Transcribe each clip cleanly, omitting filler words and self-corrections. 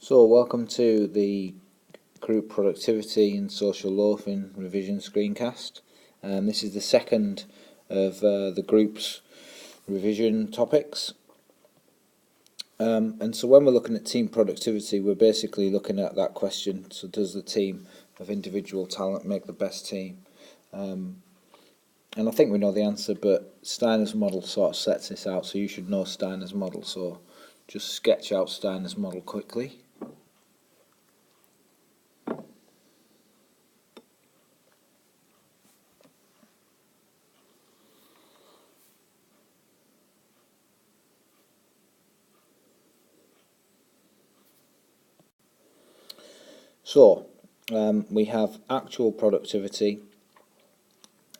So, welcome to the Group Productivity and Social Loafing Revision Screencast. This is the second of the group's revision topics. And so when we're looking at team productivity, we're basically looking at that question, so does the team of individual talent make the best team? And I think we know the answer, but Steiner's model sort of sets this out, so you should know Steiner's model, so just sketch out Steiner's model quickly. So, we have actual productivity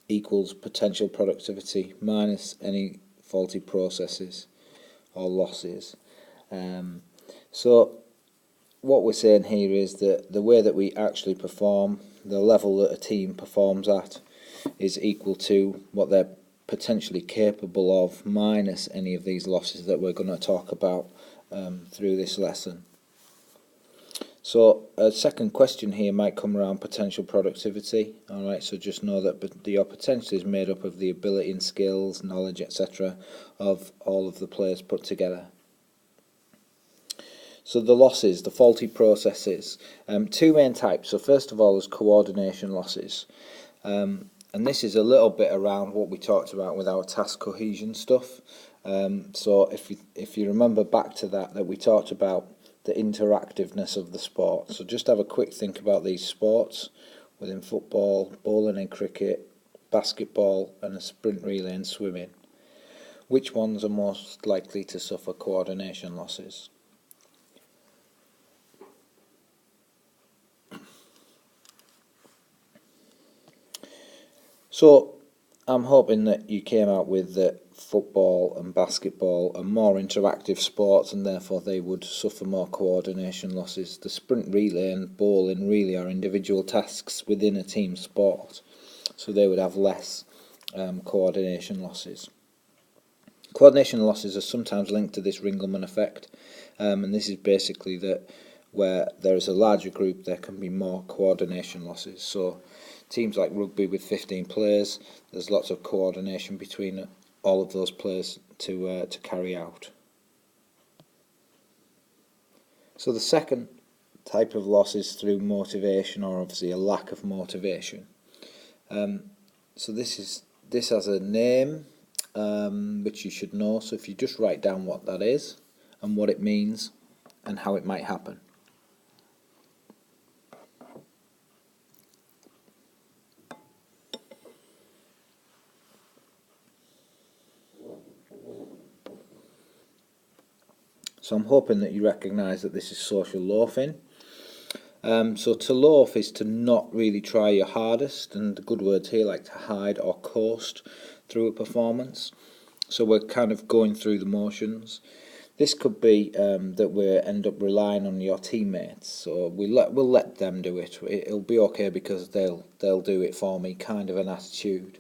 equals potential productivity minus any faulty processes or losses. So, what we're saying here is that the way that we actually perform, the level that a team performs at, is equal to what they're potentially capable of minus any of these losses that we're going to talk about through this lesson. So a second question here might come around potential productivity. Alright, so just know that your potential is made up of the ability and skills, knowledge, etc. of all of the players put together. So the losses, the faulty processes, two main types. So first of all is coordination losses. And this is a little bit around what we talked about with our task cohesion stuff. So if you remember back to that we talked about the interactiveness of the sport. So just have a quick think about these sports within football, bowling and cricket, basketball and a sprint relay and swimming. Which ones are most likely to suffer coordination losses? So I'm hoping that you came out with that football and basketball are more interactive sports and therefore they would suffer more coordination losses. The sprint relay and bowling really are individual tasks within a team sport, so they would have less coordination losses. Coordination losses are sometimes linked to this Ringelmann effect, and this is basically that where there is a larger group there can be more coordination losses. So teams like rugby with 15 players, there's lots of coordination between all of those players to carry out. So the second type of loss is through motivation, or obviously a lack of motivation. So this has a name which you should know. So if you just write down what that is and what it means and how it might happen. So I'm hoping that you recognise that this is social loafing. So to loaf is to not really try your hardest, and the good words here like to hide or coast through a performance. So we're kind of going through the motions. This could be that we end up relying on your teammates, so we'll let them do it. It'll be okay because they'll do it for me, kind of an attitude.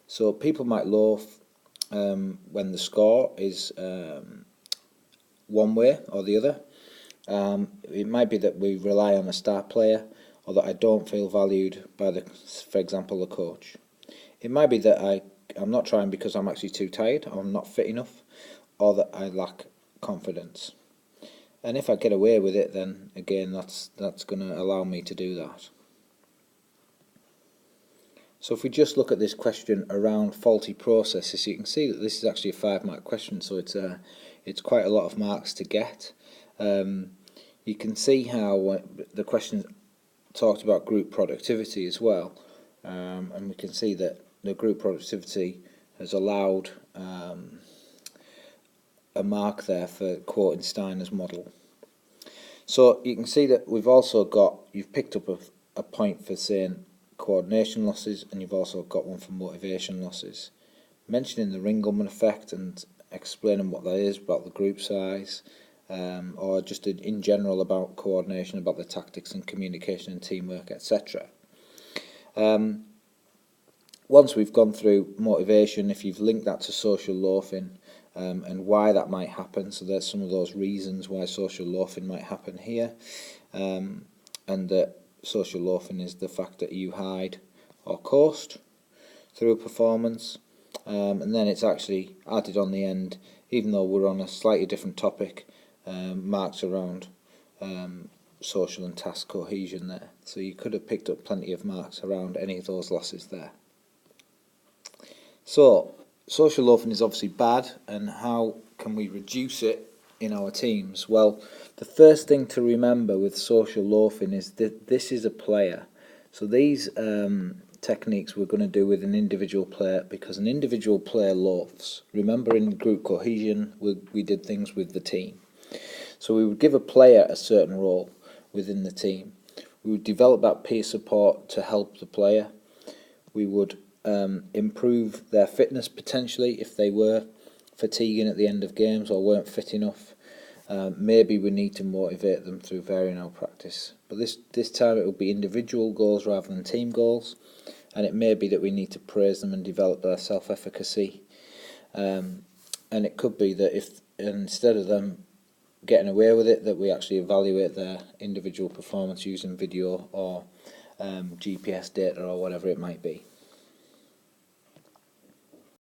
So people might loaf when the score is one way or the other. It might be that we rely on a star player, or that I don't feel valued by for example, the coach. It might be that I'm not trying because I'm actually too tired, or I'm not fit enough, or that I lack confidence. And if I get away with it, then again that's going to allow me to do that. So if we just look at this question around faulty processes, you can see that this is actually a 5-mark question, so it's quite a lot of marks to get. You can see how the question talked about group productivity as well, and we can see that the group productivity has allowed a mark there for quoting Steiner's model. So you can see that you've picked up a point for saying coordination losses, and you've also got one for motivation losses. Mentioning the Ringelmann effect and explaining what that is, about the group size, or just in general about coordination, about the tactics and communication and teamwork, etc. Once we've gone through motivation, if you've linked that to social loafing, and why that might happen. So there's some of those reasons why social loafing might happen here, and that social loafing is the fact that you hide or coast through a performance, and then it's actually added on the end, even though we're on a slightly different topic, marks around social and task cohesion there. So you could have picked up plenty of marks around any of those losses there. So social loafing is obviously bad, and how can we reduce it in our teams? Well, the first thing to remember with social loafing is that this is a player. So these techniques we're going to do with an individual player, because an individual player loafs. Remember, in group cohesion we did things with the team. So we would give a player a certain role within the team. We would develop that peer support to help the player. We would improve their fitness potentially if they were fatiguing at the end of games or weren't fit enough. Maybe we need to motivate them through varying our practice. But this time it will be individual goals rather than team goals, and it may be that we need to praise them and develop their self-efficacy. And it could be that if instead of them getting away with it, that we actually evaluate their individual performance using video or GPS data or whatever it might be.